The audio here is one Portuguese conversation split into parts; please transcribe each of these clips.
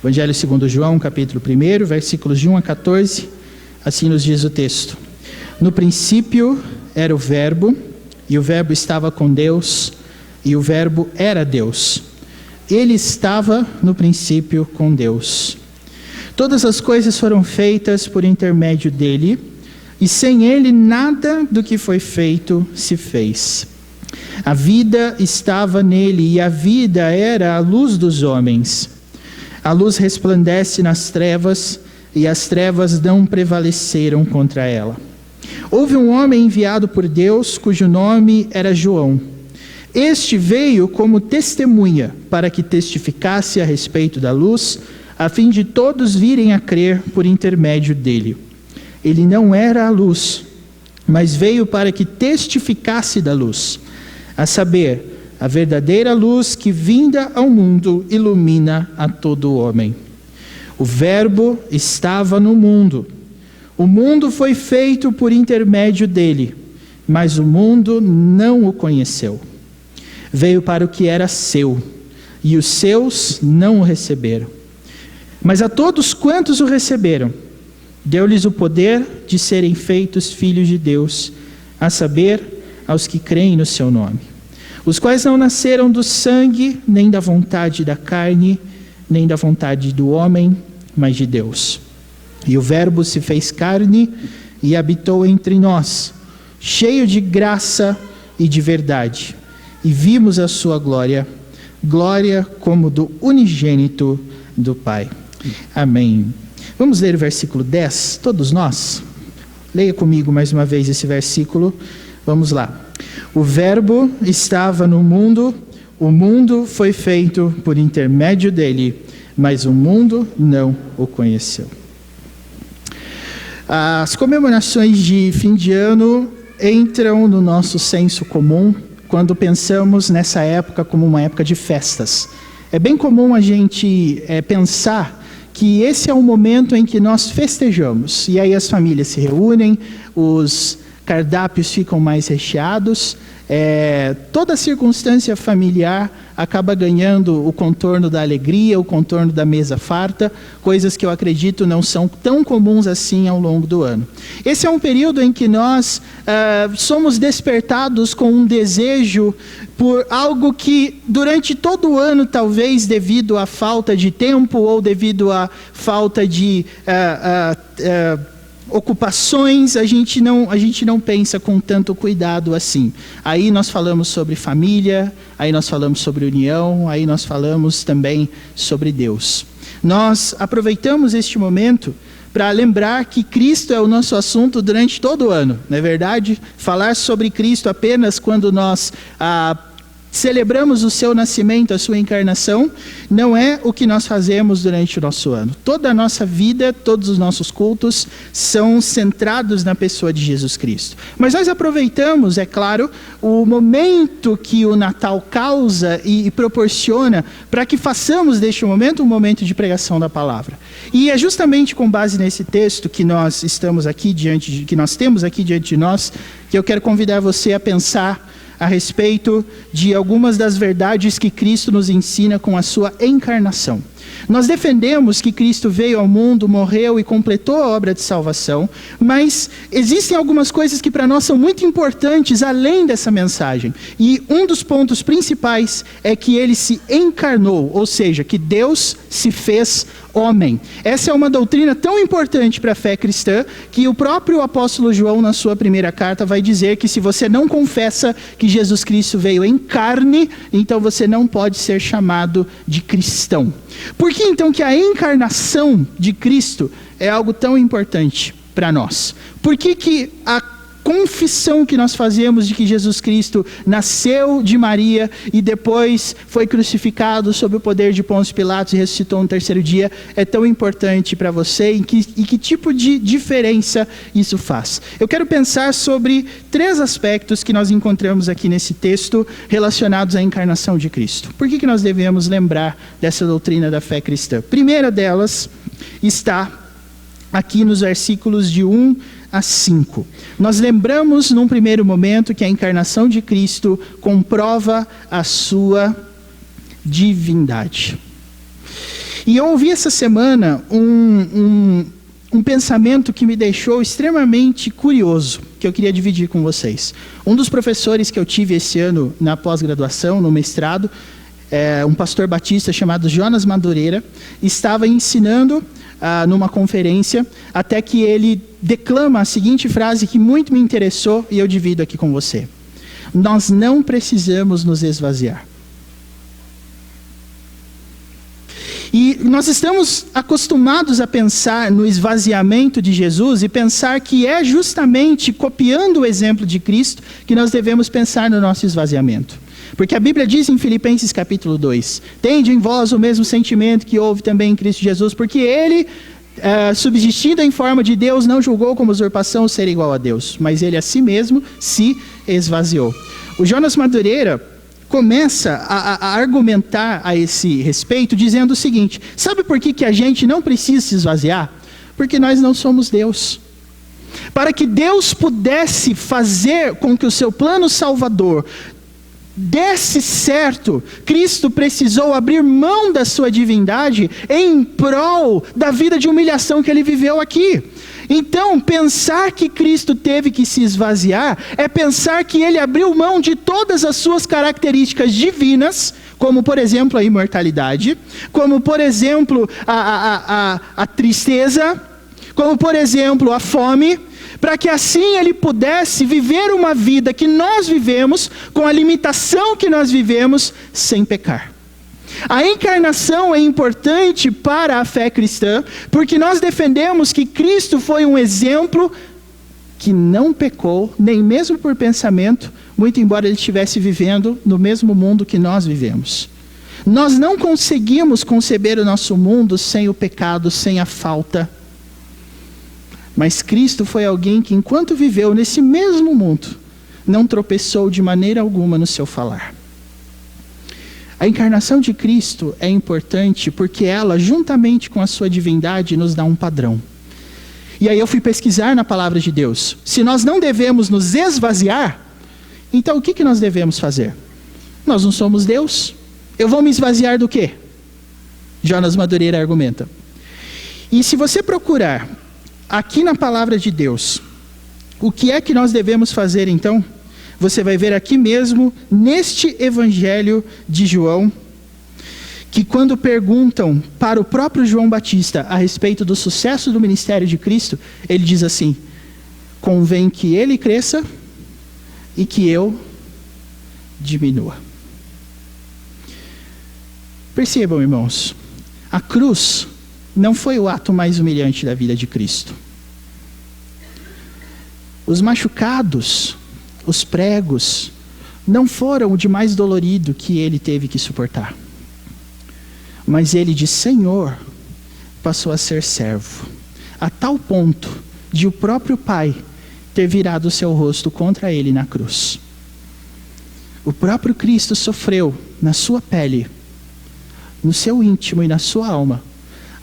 Evangelho segundo João, capítulo 1, versículos de 1 a 14, assim nos diz o texto. No princípio era o Verbo, e o Verbo estava com Deus, e o Verbo era Deus. Ele estava no princípio com Deus. Todas as coisas foram feitas por intermédio dele, e sem ele nada do que foi feito se fez. A vida estava nele, e a vida era a luz dos homens. A luz resplandece nas trevas, e as trevas não prevaleceram contra ela. Houve um homem enviado por Deus, cujo nome era João. Este veio como testemunha, para que testificasse a respeito da luz, a fim de todos virem a crer por intermédio dele. Ele não era a luz, mas veio para que testificasse da luz, a saber, a verdadeira luz que, vinda ao mundo, ilumina a todo homem. O Verbo estava no mundo. O mundo foi feito por intermédio dele, mas o mundo não o conheceu. Veio para o que era seu, e os seus não o receberam. Mas a todos quantos o receberam, deu-lhes o poder de serem feitos filhos de Deus, a saber, aos que creem no seu nome, os quais não nasceram do sangue, nem da vontade da carne, nem da vontade do homem, mas de Deus. E o Verbo se fez carne e habitou entre nós, cheio de graça e de verdade. E vimos a sua glória, glória como do unigênito do Pai. Amém. Vamos ler o versículo 10, todos nós? Leia comigo mais uma vez esse versículo. Vamos lá. O Verbo estava no mundo, o mundo foi feito por intermédio dele, mas o mundo não o conheceu. As comemorações de fim de ano entram no nosso senso comum quando pensamos nessa época como uma época de festas. É bem comum a gente pensar que esse é o momento em que nós festejamos. E aí as famílias se reúnem, os cardápios ficam mais recheados, toda circunstância familiar acaba ganhando o contorno da alegria, o contorno da mesa farta, coisas que eu acredito não são tão comuns assim ao longo do ano. Esse é um período em que nós somos despertados com um desejo por algo que durante todo o ano, talvez devido à falta de tempo ou devido à falta de ocupações, a gente não pensa com tanto cuidado assim. Aí nós falamos sobre família, aí nós falamos sobre união, aí nós falamos também sobre Deus. Nós aproveitamos este momento para lembrar que Cristo é o nosso assunto durante todo o ano, não é verdade? Falar sobre Cristo apenas quando nós celebramos o seu nascimento, a sua encarnação, não é o que nós fazemos durante o nosso ano. Toda a nossa vida, todos os nossos cultos são centrados na pessoa de Jesus Cristo. Mas nós aproveitamos, é claro, o momento que o Natal causa e proporciona para que façamos deste momento um momento de pregação da palavra. E é justamente com base nesse texto que nós temos aqui diante de nós, que eu quero convidar você a pensar a respeito de algumas das verdades que Cristo nos ensina com a sua encarnação. Nós defendemos que Cristo veio ao mundo, morreu e completou a obra de salvação, mas existem algumas coisas que para nós são muito importantes além dessa mensagem. E um dos pontos principais é que ele se encarnou, ou seja, que Deus se fez homem. Essa é uma doutrina tão importante para a fé cristã que o próprio apóstolo João, na sua primeira carta, vai dizer que se você não confessa que Jesus Cristo veio em carne, então você não pode ser chamado de cristão. Por que então que a encarnação de Cristo é algo tão importante para nós? Por que a confissão que nós fazemos de que Jesus Cristo nasceu de Maria e depois foi crucificado sob o poder de Pôncio Pilatos e ressuscitou no terceiro dia é tão importante para você e que tipo de diferença isso faz? Eu quero pensar sobre 3 aspectos que nós encontramos aqui nesse texto relacionados à encarnação de Cristo. Por que nós devemos lembrar dessa doutrina da fé cristã? A primeira delas está aqui nos versículos de 1 a 5. Nós lembramos num primeiro momento que a encarnação de Cristo comprova a sua divindade. E eu ouvi essa semana um pensamento que me deixou extremamente curioso, que eu queria dividir com vocês. Um dos professores que eu tive esse ano na pós-graduação, no mestrado, um pastor batista chamado Jonas Madureira, estava ensinando numa conferência, até que ele declama a seguinte frase que muito me interessou e eu divido aqui com você. Nós não precisamos nos esvaziar. E nós estamos acostumados a pensar no esvaziamento de Jesus e pensar que é justamente copiando o exemplo de Cristo que nós devemos pensar no nosso esvaziamento. Porque a Bíblia diz em Filipenses capítulo 2, tende em vós o mesmo sentimento que houve também em Cristo Jesus, porque ele, subsistindo em forma de Deus, não julgou como usurpação ser igual a Deus, mas ele a si mesmo se esvaziou. O Jonas Madureira começa a argumentar a esse respeito, dizendo o seguinte: sabe por que a gente não precisa se esvaziar? Porque nós não somos Deus. Para que Deus pudesse fazer com que o seu plano salvador desse certo, Cristo precisou abrir mão da sua divindade em prol da vida de humilhação que ele viveu aqui. Então, pensar que Cristo teve que se esvaziar é pensar que ele abriu mão de todas as suas características divinas, como por exemplo a imortalidade, como por exemplo a tristeza, como por exemplo a fome, para que assim ele pudesse viver uma vida que nós vivemos, com a limitação que nós vivemos, sem pecar. A encarnação é importante para a fé cristã, porque nós defendemos que Cristo foi um exemplo que não pecou, nem mesmo por pensamento, muito embora ele estivesse vivendo no mesmo mundo que nós vivemos. Nós não conseguimos conceber o nosso mundo sem o pecado, sem a falta. Mas Cristo foi alguém que, enquanto viveu nesse mesmo mundo, não tropeçou de maneira alguma no seu falar. A encarnação de Cristo é importante porque ela, juntamente com a sua divindade, nos dá um padrão. E aí eu fui pesquisar na palavra de Deus. Se nós não devemos nos esvaziar, então o que nós devemos fazer? Nós não somos Deus. Eu vou me esvaziar do quê? Jonas Madureira argumenta. E se você procurar aqui na palavra de Deus, o que é que nós devemos fazer então? Você vai ver aqui mesmo, neste evangelho de João, que quando perguntam para o próprio João Batista a respeito do sucesso do ministério de Cristo, ele diz assim: convém que ele cresça e que eu diminua. Percebam, irmãos, a cruz não foi o ato mais humilhante da vida de Cristo. Os machucados, os pregos, não foram o de mais dolorido que ele teve que suportar. Mas ele de Senhor passou a ser servo, a tal ponto de o próprio Pai ter virado o seu rosto contra ele na cruz. O próprio Cristo sofreu na sua pele, no seu íntimo e na sua alma,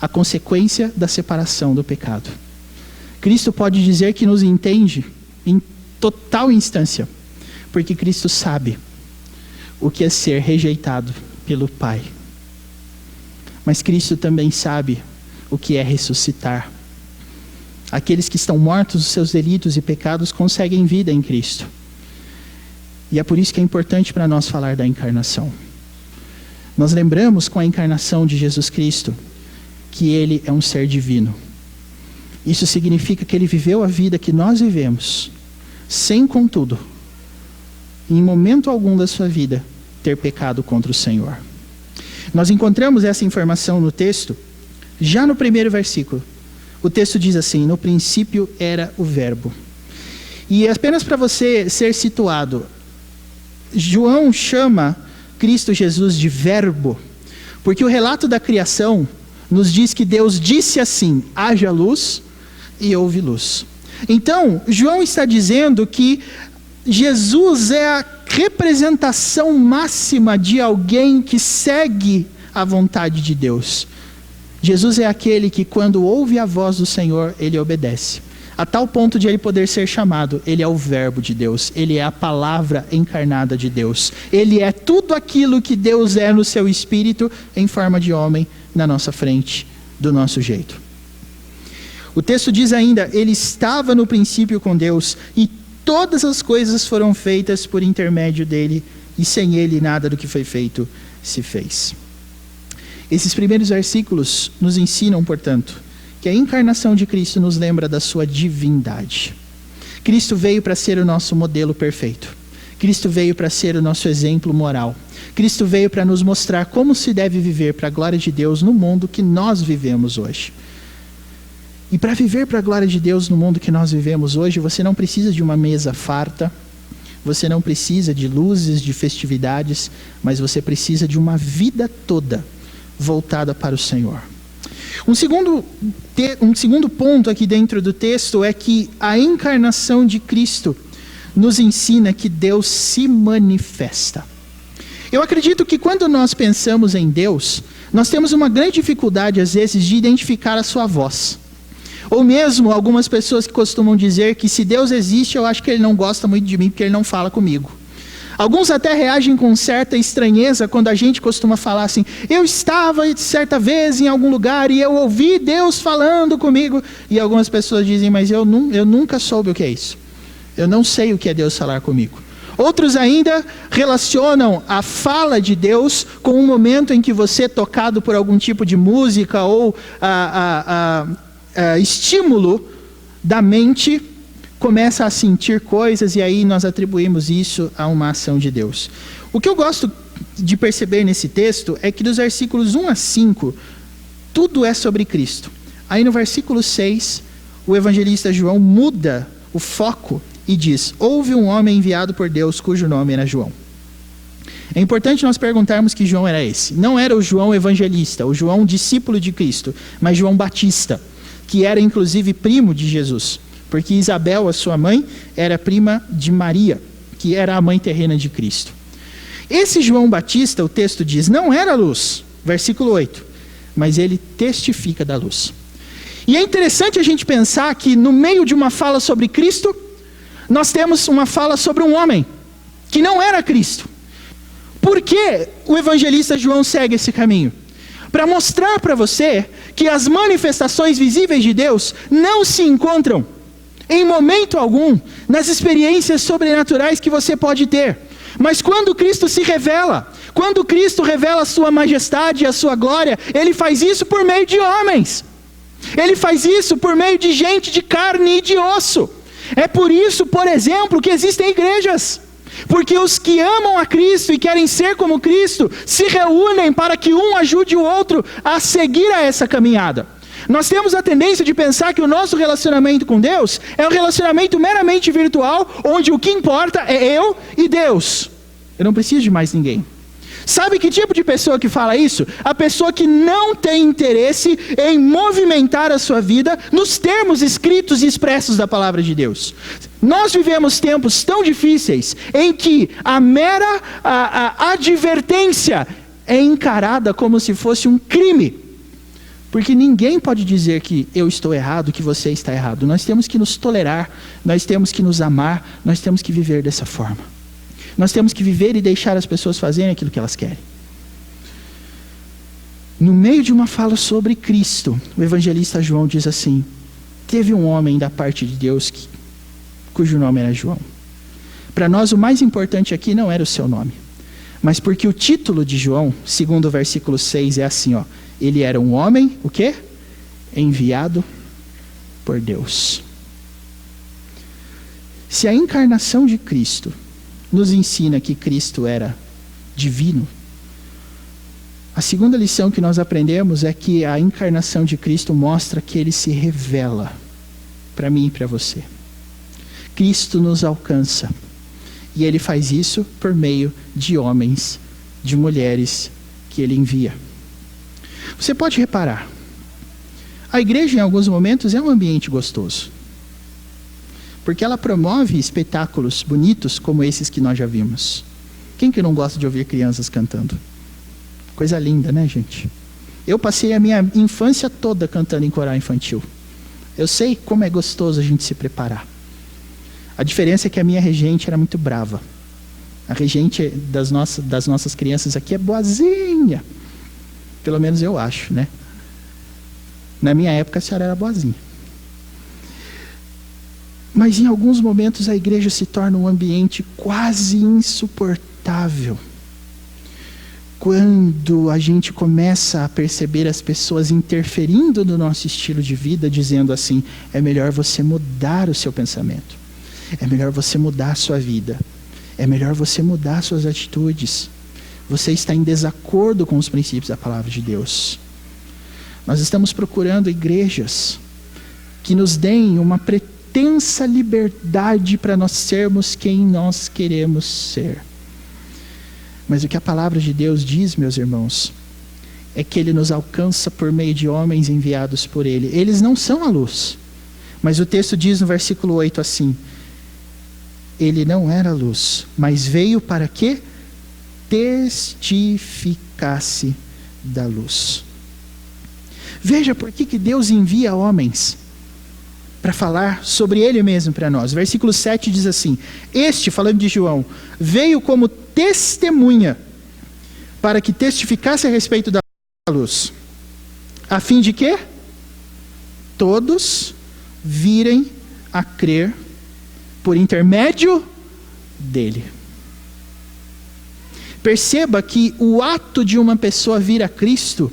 a consequência da separação do pecado. Cristo pode dizer que nos entende em total instância, porque Cristo sabe o que é ser rejeitado pelo Pai. Mas Cristo também sabe o que é ressuscitar. Aqueles que estão mortos dos seus delitos e pecados conseguem vida em Cristo. E é por isso que é importante para nós falar da encarnação. Nós lembramos com a encarnação de Jesus Cristo que ele é um ser divino. Isso significa que ele viveu a vida que nós vivemos, sem, contudo, em momento algum da sua vida, ter pecado contra o Senhor. Nós encontramos essa informação no texto, já no primeiro versículo. O texto diz assim: no princípio era o verbo. E apenas para você ser situado, João chama Cristo Jesus de verbo, porque o relato da criação nos diz que Deus disse assim: haja luz, e houve luz. Então, João está dizendo que Jesus é a representação máxima de alguém que segue a vontade de Deus. Jesus é aquele que, quando ouve a voz do Senhor, ele obedece. A tal ponto de ele poder ser chamado, ele é o verbo de Deus, ele é a palavra encarnada de Deus. Ele é tudo aquilo que Deus é no seu espírito, em forma de homem, na nossa frente, do nosso jeito. O texto diz ainda, ele estava no princípio com Deus e todas as coisas foram feitas por intermédio dele e sem ele nada do que foi feito se fez. Esses primeiros versículos nos ensinam, portanto, que a encarnação de Cristo nos lembra da sua divindade. Cristo veio para ser o nosso modelo perfeito. Cristo veio para ser o nosso exemplo moral. Cristo veio para nos mostrar como se deve viver para a glória de Deus no mundo que nós vivemos hoje. E para viver para a glória de Deus no mundo que nós vivemos hoje, você não precisa de uma mesa farta, você não precisa de luzes, de festividades, mas você precisa de uma vida toda voltada para o Senhor. Um segundo ponto aqui dentro do texto é que a encarnação de Cristo nos ensina que Deus se manifesta. Eu acredito que quando nós pensamos em Deus, nós temos uma grande dificuldade às vezes de identificar a sua voz. Ou mesmo algumas pessoas que costumam dizer que se Deus existe, eu acho que Ele não gosta muito de mim porque Ele não fala comigo. Alguns até reagem com certa estranheza quando a gente costuma falar assim, eu estava certa vez em algum lugar e eu ouvi Deus falando comigo. E algumas pessoas dizem, mas eu nunca soube o que é isso. Eu não sei o que é Deus falar comigo. Outros ainda relacionam a fala de Deus com um momento em que você, tocado por algum tipo de música ou estímulo da mente, começa a sentir coisas e aí nós atribuímos isso a uma ação de Deus. O que eu gosto de perceber nesse texto é que dos versículos 1 a 5, tudo é sobre Cristo. Aí no versículo 6, o evangelista João muda o foco e diz, houve um homem enviado por Deus cujo nome era João. É importante nós perguntarmos que João era esse. Não era o João evangelista, o João discípulo de Cristo, mas João Batista, que era inclusive primo de Jesus. Porque Isabel, a sua mãe, era prima de Maria, que era a mãe terrena de Cristo. Esse João Batista, o texto diz, não era luz, versículo 8, mas ele testifica da luz. E é interessante a gente pensar que no meio de uma fala sobre Cristo, nós temos uma fala sobre um homem, que não era Cristo. Por que o evangelista João segue esse caminho? Para mostrar para você que as manifestações visíveis de Deus não se encontram em momento algum nas experiências sobrenaturais que você pode ter. Mas quando Cristo se revela, quando Cristo revela a sua majestade e a sua glória, Ele faz isso por meio de homens. Ele faz isso por meio de gente de carne e de osso. É por isso, por exemplo, que existem igrejas. Porque os que amam a Cristo e querem ser como Cristo, se reúnem para que um ajude o outro a seguir a essa caminhada. Nós temos a tendência de pensar que o nosso relacionamento com Deus é um relacionamento meramente virtual, onde o que importa é eu e Deus. Eu não preciso de mais ninguém. Sabe que tipo de pessoa que fala isso? A pessoa que não tem interesse em movimentar a sua vida nos termos escritos e expressos da palavra de Deus. Nós vivemos tempos tão difíceis em que a mera advertência é encarada como se fosse um crime. Porque ninguém pode dizer que eu estou errado, que você está errado. Nós temos que nos tolerar, nós temos que nos amar, nós temos que viver dessa forma. Nós temos que viver e deixar as pessoas fazerem aquilo que elas querem. No meio de uma fala sobre Cristo, o evangelista João diz assim, teve um homem da parte de Deus cujo nome era João. Para nós o mais importante aqui não era o seu nome, mas porque o título de João, segundo o versículo 6, é assim, ó, ele era um homem, o quê? Enviado por Deus. Se a encarnação de Cristo nos ensina que Cristo era divino, a segunda lição que nós aprendemos é que a encarnação de Cristo mostra que Ele se revela para mim e para você. Cristo nos alcança. E Ele faz isso por meio de homens, de mulheres que Ele envia. Você pode reparar, a igreja em alguns momentos é um ambiente gostoso. Porque ela promove espetáculos bonitos como esses que nós já vimos. Quem que não gosta de ouvir crianças cantando? Coisa linda, né, gente? Eu passei a minha infância toda cantando em coral infantil. Eu sei como é gostoso a gente se preparar. A diferença é que a minha regente era muito brava. A regente das nossas crianças aqui é boazinha. Pelo menos eu acho, né? Na minha época a senhora era boazinha. Mas em alguns momentos a igreja se torna um ambiente quase insuportável. Quando a gente começa a perceber as pessoas interferindo no nosso estilo de vida, dizendo assim: é melhor você mudar o seu pensamento, é melhor você mudar a sua vida, é melhor você mudar suas atitudes. Você está em desacordo com os princípios da palavra de Deus. Nós estamos procurando igrejas que nos deem uma pretensa liberdade para nós sermos quem nós queremos ser. Mas o que a palavra de Deus diz, meus irmãos, é que Ele nos alcança por meio de homens enviados por Ele. Eles não são a luz, mas o texto diz no versículo 8 assim: Ele não era luz, mas veio para que testificasse da luz. Veja por que Deus envia homens para falar sobre Ele mesmo para nós. Versículo 7 diz assim: Este, falando de João, veio como testemunha, para que testificasse a respeito da luz, a fim de que todos virem a crer por intermédio dele. Perceba que o ato de uma pessoa vir a Cristo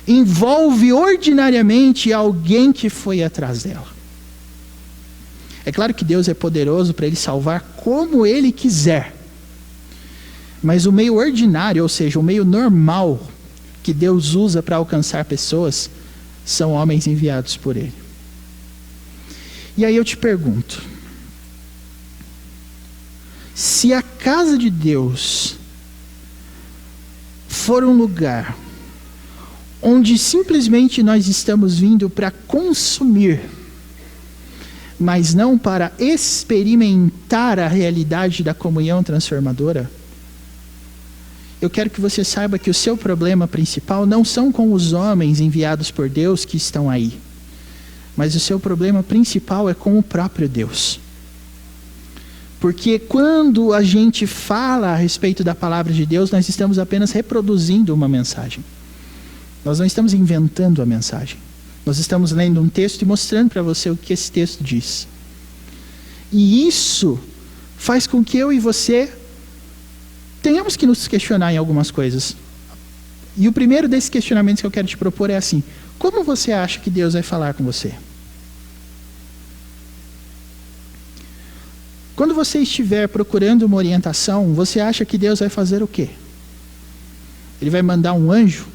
envolve ordinariamente alguém que foi atrás dela. É claro que Deus é poderoso para Ele salvar como Ele quiser. Mas o meio ordinário, ou seja, o meio normal que Deus usa para alcançar pessoas, são homens enviados por Ele. E aí eu te pergunto: se a casa de Deus for um lugar onde simplesmente nós estamos vindo para consumir, mas não para experimentar a realidade da comunhão transformadora, eu quero que você saiba que o seu problema principal não são com os homens enviados por Deus que estão aí, mas o seu problema principal é com o próprio Deus. Porque quando a gente fala a respeito da palavra de Deus, nós estamos apenas reproduzindo uma mensagem. Nós não estamos inventando a mensagem. Nós estamos lendo um texto e mostrando para você o que esse texto diz. E isso faz com que eu e você tenhamos que nos questionar em algumas coisas. E o primeiro desses questionamentos que eu quero te propor é assim: como você acha que Deus vai falar com você? Quando você estiver procurando uma orientação, você acha que Deus vai fazer o quê? Ele vai mandar um anjo,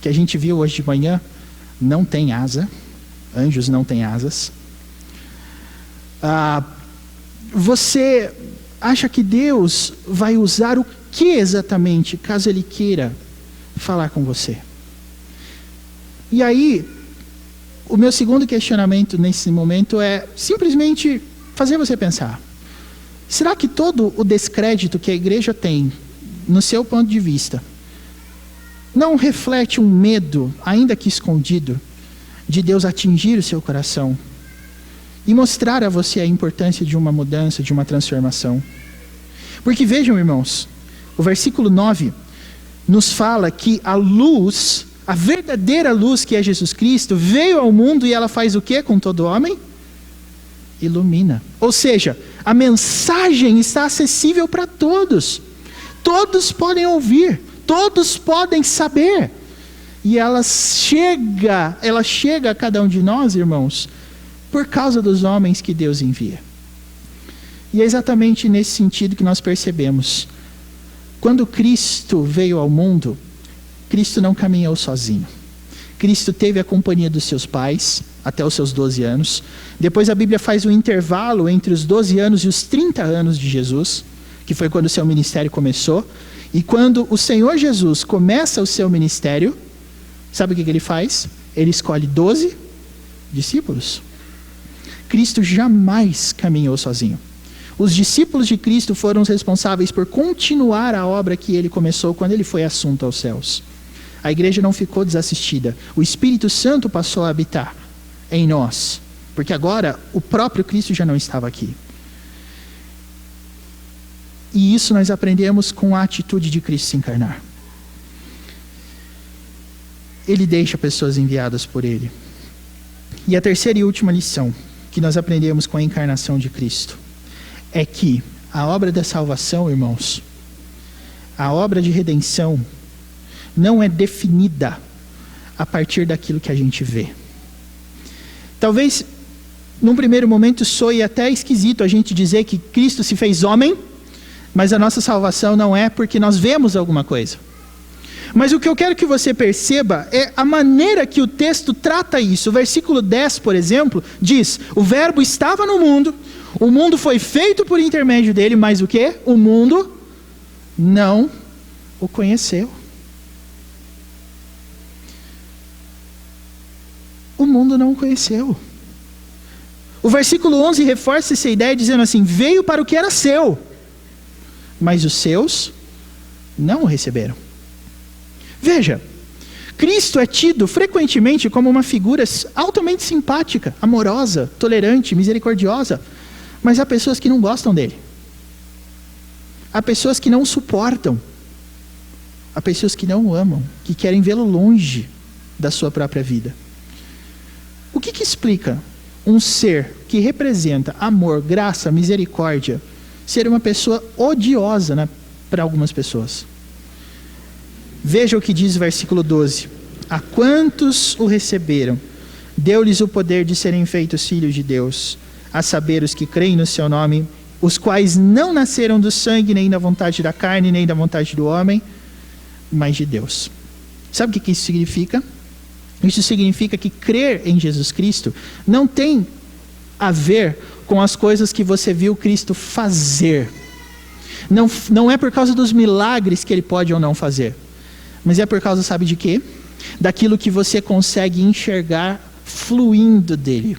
que a gente viu hoje de manhã, não tem asa. Anjos não têm asas. Você acha que Deus vai usar o que exatamente, caso Ele queira falar com você? E aí, o meu segundo questionamento nesse momento é simplesmente fazer você pensar: será que todo o descrédito que a igreja tem, no seu ponto de vista, não reflete um medo, ainda que escondido, de Deus atingir o seu coração e mostrar a você a importância de uma mudança, de uma transformação? Porque vejam, irmãos, o versículo 9 nos fala que a luz, a verdadeira luz que é Jesus Cristo, veio ao mundo e ela faz o quê com todo homem? Ilumina. Ou seja, a mensagem está acessível para todos. Todos podem ouvir, todos podem saber. E ela chega a cada um de nós, irmãos, por causa dos homens que Deus envia. E é exatamente nesse sentido que nós percebemos. Quando Cristo veio ao mundo, Cristo não caminhou sozinho. Cristo teve a companhia dos seus pais até os seus 12 anos. Depois a Bíblia faz um intervalo entre os 12 anos e os 30 anos de Jesus, que foi quando o seu ministério começou. E quando o Senhor Jesus começa o seu ministério, sabe o que ele faz? Ele escolhe 12 discípulos. Cristo jamais caminhou sozinho. Os discípulos de Cristo foram os responsáveis por continuar a obra que ele começou quando ele foi assunto aos céus. A igreja não ficou desassistida. O Espírito Santo passou a habitar em nós, porque agora o próprio Cristo já não estava aqui. E isso nós aprendemos com a atitude de Cristo se encarnar. Ele deixa pessoas enviadas por Ele. E a terceira e última lição que nós aprendemos com a encarnação de Cristo é que a obra da salvação, irmãos, a obra de redenção, não é definida a partir daquilo que a gente vê. Talvez, num primeiro momento, soe até esquisito a gente dizer que Cristo se fez homem, mas a nossa salvação não é porque nós vemos alguma coisa. Mas o que eu quero que você perceba é a maneira que o texto trata isso. O versículo 10, por exemplo, diz: o verbo estava no mundo, o mundo foi feito por intermédio dele, mas o quê? O mundo não o conheceu. O mundo não o conheceu. O versículo 11 reforça essa ideia dizendo assim: veio para o que era seu, mas os seus não o receberam. Veja, Cristo é tido frequentemente como uma figura altamente simpática, amorosa, tolerante, misericordiosa, mas há pessoas que não gostam dele. Há pessoas que não o suportam. Há pessoas que não o amam, que querem vê-lo longe da sua própria vida. O que explica um ser que representa amor, graça, misericórdia, ser uma pessoa odiosa para algumas pessoas? Veja o que diz o versículo 12: a quantos o receberam, deu-lhes o poder de serem feitos filhos de Deus, a saber, os que creem no seu nome, os quais não nasceram do sangue, nem da vontade da carne, nem da vontade do homem, mas de Deus. Sabe o que isso significa? Isso significa que crer em Jesus Cristo não tem a ver com as coisas que você viu Cristo fazer. Não é por causa dos milagres que ele pode ou não fazer. Mas é por causa, sabe de quê? Daquilo que você consegue enxergar fluindo dele.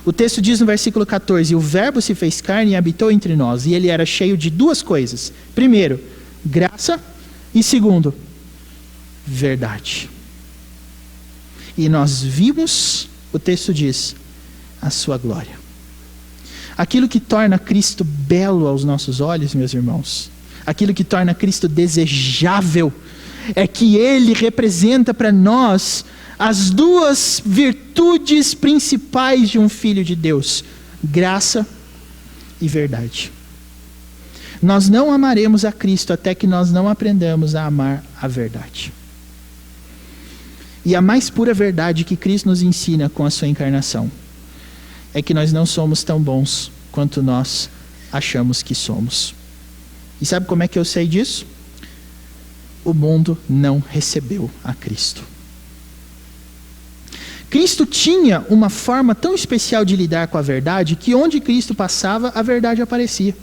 O texto diz no versículo 14: o verbo se fez carne e habitou entre nós, e ele era cheio de duas coisas. Primeiro, graça, e segundo, verdade. E nós vimos, o texto diz, a sua glória. Aquilo que torna Cristo belo aos nossos olhos, meus irmãos, aquilo que torna Cristo desejável, é que ele representa para nós as duas virtudes principais de um filho de Deus: graça e verdade. Nós não amaremos a Cristo até que nós não aprendamos a amar a verdade. E a mais pura verdade que Cristo nos ensina com a sua encarnação é que nós não somos tão bons quanto nós achamos que somos. E sabe como é que eu sei disso? O mundo não recebeu a Cristo. Cristo tinha uma forma tão especial de lidar com a verdade que onde Cristo passava, a verdade aparecia.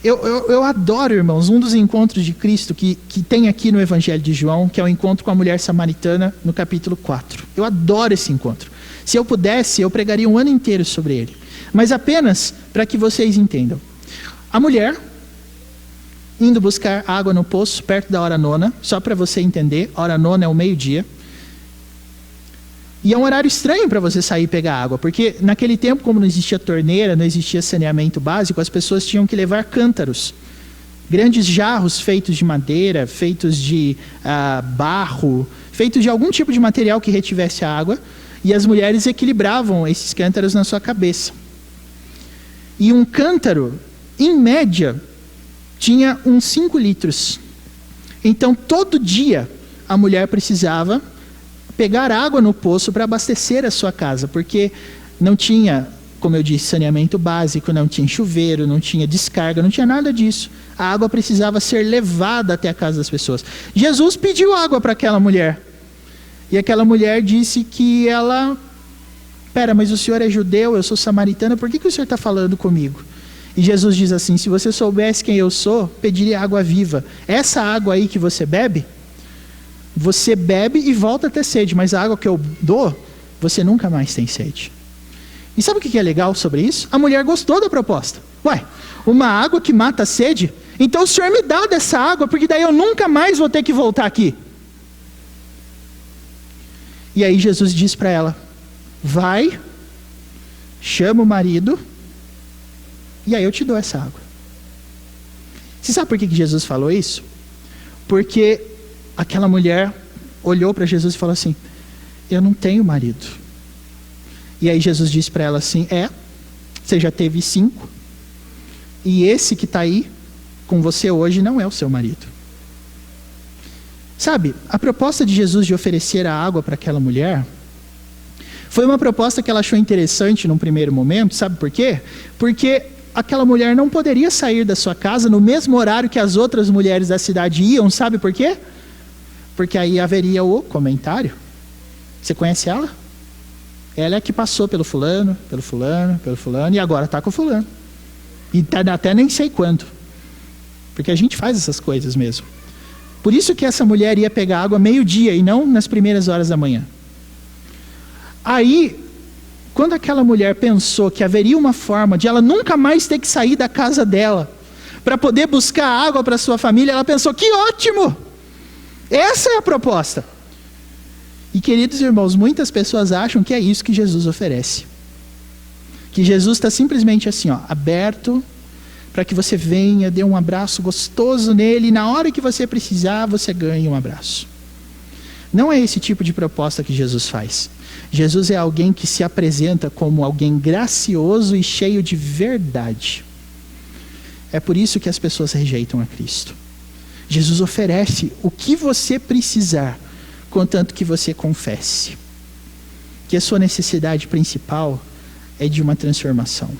Eu adoro, irmãos, um dos encontros de Cristo que tem aqui no Evangelho de João, que é o encontro com a mulher samaritana no capítulo 4. Eu adoro esse encontro. Se eu pudesse, eu pregaria um ano inteiro sobre ele. Mas apenas para que vocês entendam. A mulher indo buscar água no poço perto da hora nona, só para você entender, a hora nona é o meio-dia. E é um horário estranho para você sair e pegar água, porque naquele tempo, como não existia torneira, não existia saneamento básico, as pessoas tinham que levar cântaros, grandes jarros feitos de madeira, feitos de barro, feitos de algum tipo de material que retivesse a água, e as mulheres equilibravam esses cântaros na sua cabeça. E um cântaro, em média, tinha uns 5 litros. Então, todo dia, a mulher precisava pegar água no poço para abastecer a sua casa, porque não tinha, como eu disse, saneamento básico, não tinha chuveiro, não tinha descarga, não tinha nada disso. A água precisava ser levada até a casa das pessoas. Jesus pediu água para aquela mulher. E aquela mulher disse que ela: "Pera, mas o senhor é judeu, eu sou samaritana, por que o senhor está falando comigo?" E Jesus diz assim: "Se você soubesse quem eu sou, pediria água viva. Essa água aí que você bebe e volta a ter sede, mas a água que eu dou, você nunca mais tem sede." E sabe o que é legal sobre isso? A mulher gostou da proposta. Ué, uma água que mata a sede? Então o senhor me dá dessa água, porque daí eu nunca mais vou ter que voltar aqui. E aí Jesus diz para ela: vai, chama o marido, e aí eu te dou essa água. Você sabe por que Jesus falou isso? Porque aquela mulher olhou para Jesus e falou assim: eu não tenho marido. E aí Jesus disse para ela assim: você já teve 5, e esse que está aí com você hoje não é o seu marido. Sabe, a proposta de Jesus de oferecer a água para aquela mulher foi uma proposta que ela achou interessante num primeiro momento. Sabe por quê? Porque aquela mulher não poderia sair da sua casa no mesmo horário que as outras mulheres da cidade iam. Sabe por quê? Porque aí haveria o comentário: você conhece ela? Ela é que passou pelo fulano, e agora está com o fulano. E até nem sei quanto. Porque a gente faz essas coisas mesmo. Por isso que essa mulher ia pegar água meio-dia e não nas primeiras horas da manhã. Aí, quando aquela mulher pensou que haveria uma forma de ela nunca mais ter que sair da casa dela para poder buscar água para sua família, ela pensou: que ótimo! Essa é a proposta. E, queridos irmãos, muitas pessoas acham que é isso que Jesus oferece. Que Jesus está simplesmente assim, aberto para que você venha, dê um abraço gostoso nele, e na hora que você precisar, você ganhe um abraço. Não é esse tipo de proposta que Jesus faz. Jesus é alguém que se apresenta como alguém gracioso e cheio de verdade. É por isso que as pessoas rejeitam a Cristo. Jesus oferece o que você precisar, contanto que você confesse que a sua necessidade principal é de uma transformação.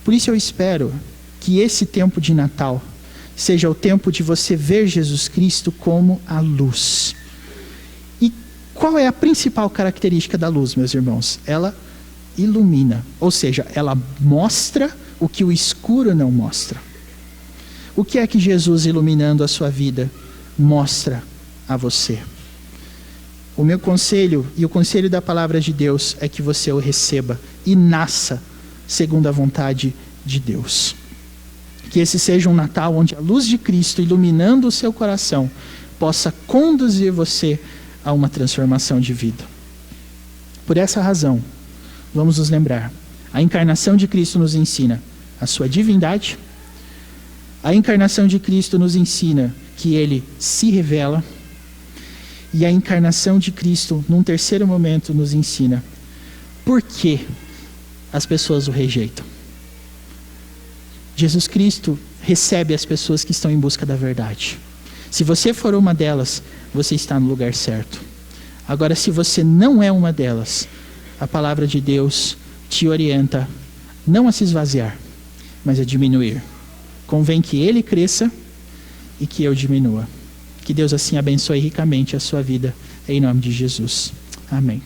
Por isso eu espero que esse tempo de Natal seja o tempo de você ver Jesus Cristo como a luz. E qual é a principal característica da luz, meus irmãos? Ela ilumina, ou seja, ela mostra o que o escuro não mostra. O que é que Jesus, iluminando a sua vida, mostra a você? O meu conselho e o conselho da palavra de Deus é que você o receba e nasça segundo a vontade de Deus. Que esse seja um Natal onde a luz de Cristo, iluminando o seu coração, possa conduzir você a uma transformação de vida. Por essa razão, vamos nos lembrar: a encarnação de Cristo nos ensina a sua divindade, a encarnação de Cristo nos ensina que Ele se revela, e a encarnação de Cristo, num terceiro momento, nos ensina por que as pessoas o rejeitam. Jesus Cristo recebe as pessoas que estão em busca da verdade. Se você for uma delas, você está no lugar certo. Agora, se você não é uma delas, a palavra de Deus te orienta não a se esvaziar, mas a diminuir. Convém que Ele cresça e que eu diminua. Que Deus assim abençoe ricamente a sua vida, em nome de Jesus. Amém.